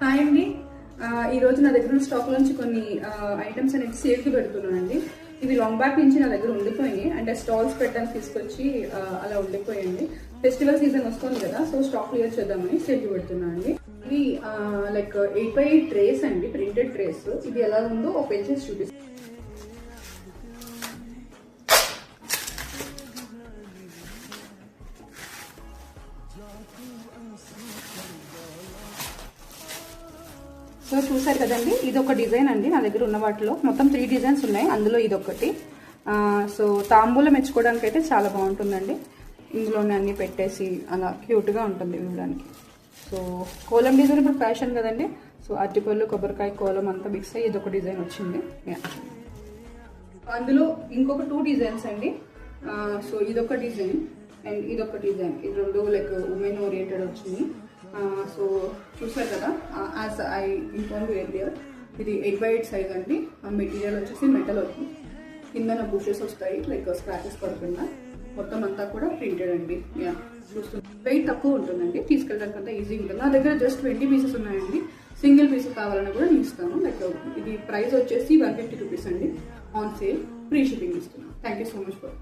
Hi అండి. ఈ రోజు నా దగ్గర ఉన్న స్టాక్ నుంచి కొన్ని ఐటమ్స్ అనేది సేల్కి పెడుతున్నానండి. ఇవి లాంగ్ బ్యాక్ నుంచి నా దగ్గర ఉండిపోయినాయి, అంటే స్టాల్స్ పెట్టడానికి తీసుకొచ్చి అలా ఉండిపోయండి. ఫెస్టివల్ సీజన్ వస్తుంది కదా, సో స్టాక్ క్లియర్ చేద్దామని సేల్కి పెడుతున్నా అండి. ఇవి లైక్ 8x8 ట్రేస్ అండి, ప్రింటెడ్ ట్రేస్. ఇది ఎలా ఉందో ఓపెన్ చేసి చూపిస్తాను. సో చూసారు కదండి, ఇది ఒక డిజైన్ అండి. నా దగ్గర ఉన్న వాటిలో మొత్తం 3 డిజైన్స్ ఉన్నాయి, అందులో ఇది ఒకటి. సో తాంబూలం మెచ్చుకోవడానికి అయితే చాలా బాగుంటుందండి. ఇందులోనే అన్ని పెట్టేసి అలా క్యూట్గా ఉంటుంది ఇవ్వడానికి. సో కోలం డిజైన్ ఇప్పుడు ఫ్యాషన్ కదండి. సో అరటిపళ్ళు, కొబ్బరికాయ, కోలం అంతా మిక్స్ అయ్యి ఇది ఒక డిజైన్ వచ్చింది. అందులో ఇంకొక 2 డిజైన్స్ అండి. సో ఇదొక డిజైన్ అండ్ ఇదొక డిజైన్. ఇది రెండు లైక్ ఉమెన్ ఓరియంటెడ్ వచ్చింది. సో చూసారు కదా, యాజ్ ఐ ఇన్ఫార్మ్ ఎర్లియర్, ఇది 8x8 సైజ్ అండి. మెటీరియల్ వచ్చేసి మెటల్ అవుతుంది. కింద బుషెస్ వస్తాయి, లైక్ స్క్రాచెస్ పడకుండా. మొత్తం అంతా కూడా ప్రింటెడ్ అండి. చూస్తుంది, వెయిట్ తక్కువ ఉంటుందండి, తీసుకెళ్ళడానికి అంతా ఈజీగా ఉంటుంది. నా దగ్గర జస్ట్ 20 పీసెస్ ఉన్నాయండి. సింగిల్ పీస్ కావాలని కూడా నేను ఇస్తాను. లైక్ ఇది ప్రైస్ వచ్చేసి 150 రూపీస్ అండి. ఆన్ సేల్, ఫ్రీ షిప్పింగ్ ఇస్తున్నాను. Thank you so much for